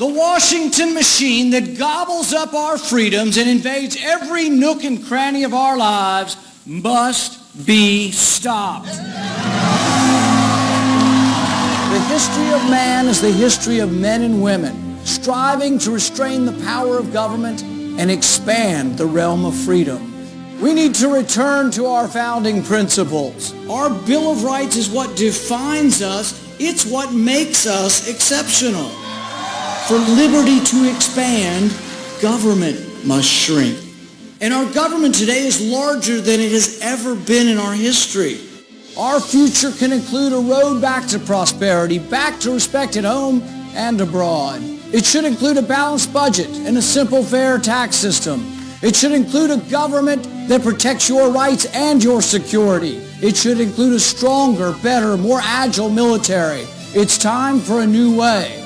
The Washington machine that gobbles up our freedoms and invades every nook and cranny of our lives must be stopped. The history of man is the history of men and women striving to restrain the power of government and expand the realm of freedom. We need to return to our founding principles. Our Bill of Rights is what defines us. It's what makes us exceptional. For liberty to expand, government must shrink. And our government today is larger than it has ever been in our history. Our future can include a road back to prosperity, back to respect at home and abroad. It should include a balanced budget and a simple, fair tax system. It should include a government that protects your rights and your security. It should include a stronger, better, more agile military. It's time for a new way,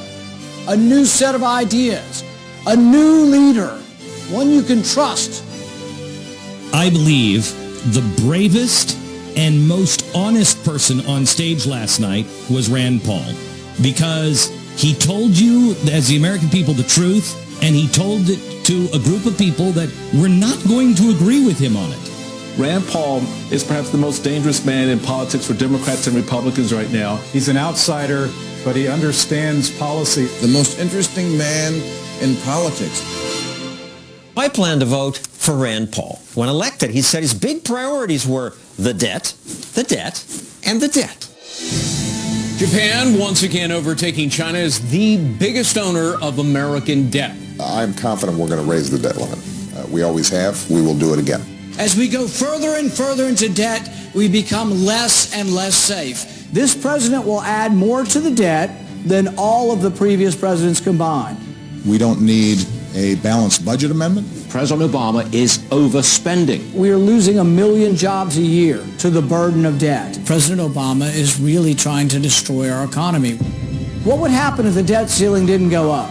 a new set of ideas, a new leader, one you can trust. I believe the bravest and most honest person on stage last night was Rand Paul, because he told you, as the American people, the truth, and he told it to a group of people that were not going to agree with him on it. Rand Paul is perhaps the most dangerous man in politics for Democrats and Republicans right now. He's an outsider, but he understands policy. The most interesting man in politics. I plan to vote for Rand Paul. When elected, he said his big priorities were the debt, and the debt. Japan once again overtaking China as the biggest owner of American debt. I'm confident we're going to raise the debt limit. We always have. We will do it again. As we go further and further into debt, we become less and less safe. This president will add more to the debt than all of the previous presidents combined. We don't need a balanced budget amendment. President Obama is overspending. We are losing 1 million jobs a year to the burden of debt. President Obama is really trying to destroy our economy. What would happen if the debt ceiling didn't go up?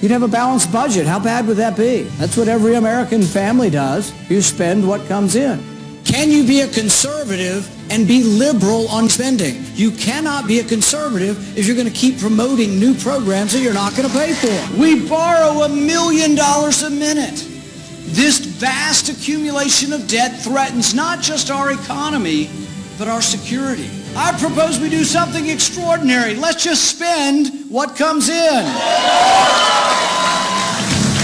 You'd have a balanced budget. How bad would that be? That's what every American family does. You spend what comes in. Can you be a conservative and be liberal on spending? You cannot be a conservative if you're going to keep promoting new programs that you're not going to pay for. We borrow $1 million a minute. This vast accumulation of debt threatens not just our economy, but our security. I propose we do something extraordinary. Let's just spend what comes in.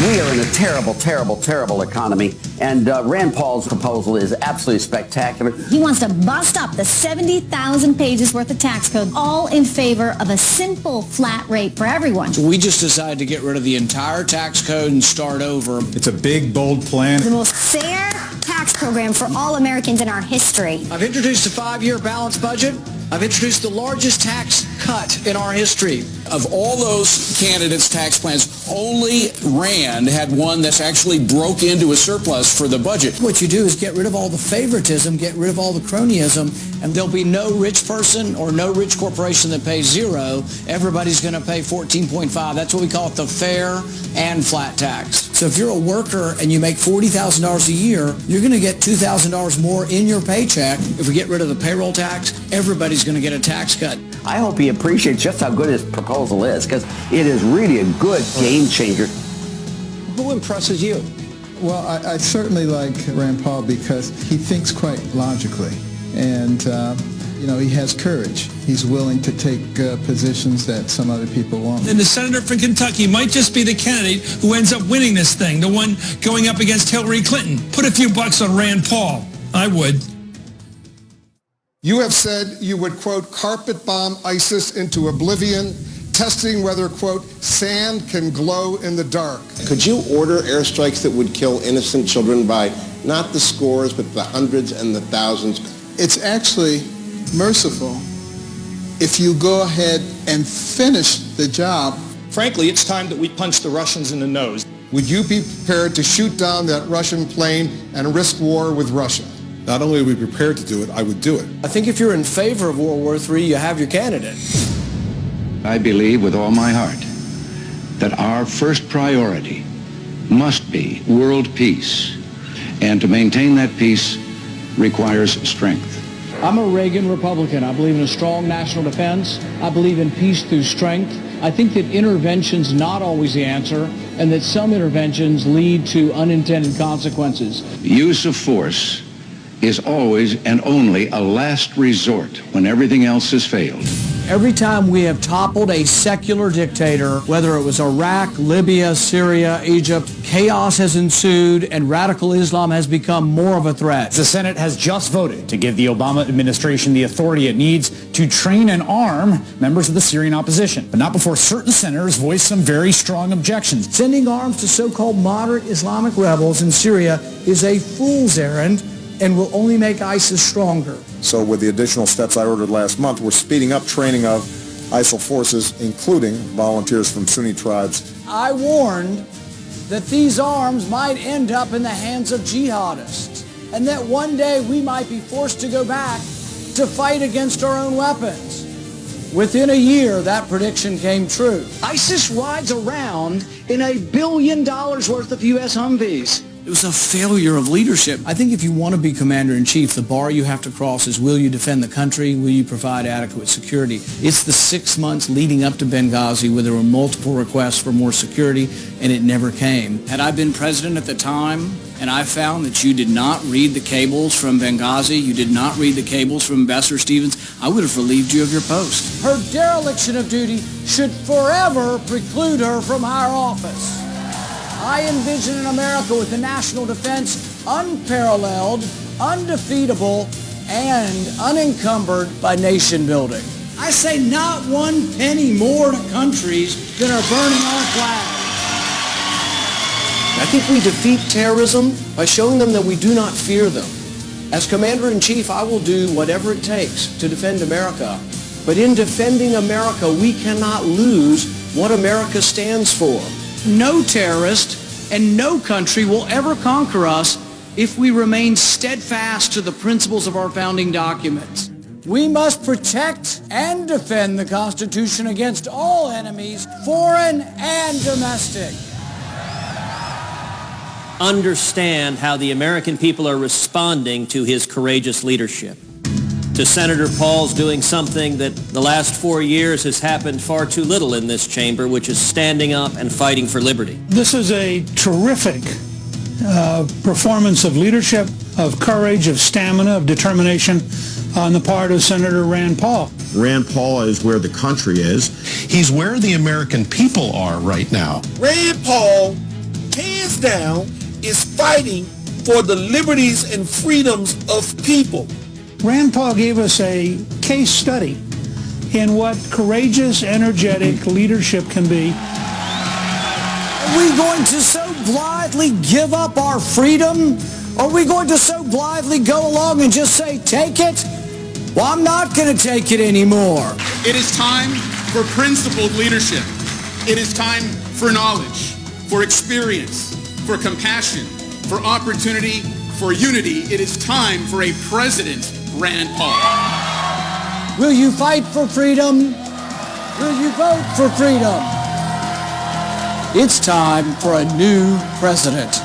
We are in a terrible, terrible, terrible economy, and Rand Paul's proposal is absolutely spectacular. He wants to bust up the 70,000 pages worth of tax code, all in favor of a simple flat rate for everyone. So we just decided to get rid of the entire tax code and start over. It's a big, bold plan. The most fair tax program for all Americans in our history. I've introduced a 5-year balanced budget. I've introduced the largest tax cut in our history. Of all those candidates' tax plans, only Rand had one that's actually broke into a surplus for the budget. What you do is get rid of all the favoritism, get rid of all the cronyism, and there'll be no rich person or no rich corporation that pays zero. Everybody's going to pay 14.5. That's what we call it, the fair and flat tax. So if you're a worker and you make $40,000 a year, you're going to get $2,000 more in your paycheck. If we get rid of the payroll tax, everybody's going to get a tax cut. I hope he appreciates just how good his proposal is, because it is really a good game changer. Who impresses you? Well, I certainly like Rand Paul because he thinks quite logically, and he has courage. He's willing to take positions that some other people won't. And the senator from Kentucky might just be the candidate who ends up winning this thing, the one going up against Hillary Clinton. Put a few bucks on Rand Paul. I would. You have said you would, quote, carpet bomb ISIS into oblivion, testing whether, quote, sand can glow in the dark. Could you order airstrikes that would kill innocent children by not the scores, but the hundreds and the thousands? It's actually merciful if you go ahead and finish the job. Frankly, it's time that we punch the Russians in the nose. Would you be prepared to shoot down that Russian plane and risk war with Russia? Not only are we prepared to do it, I would do it. I think if you're in favor of World War III, you have your candidate. I believe with all my heart that our first priority must be world peace, and to maintain that peace requires strength. I'm a Reagan Republican. I believe in a strong national defense. I believe in peace through strength. I think that intervention's not always the answer, and that some interventions lead to unintended consequences. Use of force is always and only a last resort when everything else has failed. Every time we have toppled a secular dictator, whether it was Iraq, Libya, Syria, Egypt, chaos has ensued and radical Islam has become more of a threat. The Senate has just voted to give the Obama administration the authority it needs to train and arm members of the Syrian opposition, but not before certain senators voiced some very strong objections. Sending arms to so-called moderate Islamic rebels in Syria is a fool's errand and will only make ISIS stronger. So with the additional steps I ordered last month, we're speeding up training of ISIL forces, including volunteers from Sunni tribes. I warned that these arms might end up in the hands of jihadists, and that one day we might be forced to go back to fight against our own weapons. Within a year, that prediction came true. ISIS rides around in $1 billion worth of U.S. Humvees. It was a failure of leadership. I think if you want to be commander-in-chief, the bar you have to cross is, will you defend the country? Will you provide adequate security? It's the 6 months leading up to Benghazi where there were multiple requests for more security, and it never came. Had I been president at the time, and I found that you did not read the cables from Benghazi, you did not read the cables from Ambassador Stevens, I would have relieved you of your post. Her dereliction of duty should forever preclude her from higher office. I envision an America with a national defense unparalleled, undefeatable, and unencumbered by nation building. I say not one penny more to countries that are burning our flag. I think we defeat terrorism by showing them that we do not fear them. As Commander-in-Chief, I will do whatever it takes to defend America. But in defending America, we cannot lose what America stands for. No terrorist and no country will ever conquer us if we remain steadfast to the principles of our founding documents. We must protect and defend the Constitution against all enemies, foreign and domestic. Understand how the American people are responding to his courageous leadership. To Senator Paul's doing something that the last 4 years has happened far too little in this chamber, which is standing up and fighting for liberty. This is a terrific performance of leadership, of courage, of stamina, of determination on the part of Senator Rand Paul. Rand Paul is where the country is. He's where the American people are right now. Rand Paul, hands down, is fighting for the liberties and freedoms of people. Rand Paul gave us a case study in what courageous, energetic leadership can be. Are we going to so blithely give up our freedom? Are we going to so blithely go along and just say, take it? Well, I'm not going to take it anymore. It is time for principled leadership. It is time for knowledge, for experience, for compassion, for opportunity, for unity. It is time for a President Rand Paul. Will you fight for freedom? Will you vote for freedom? It's time for a new president.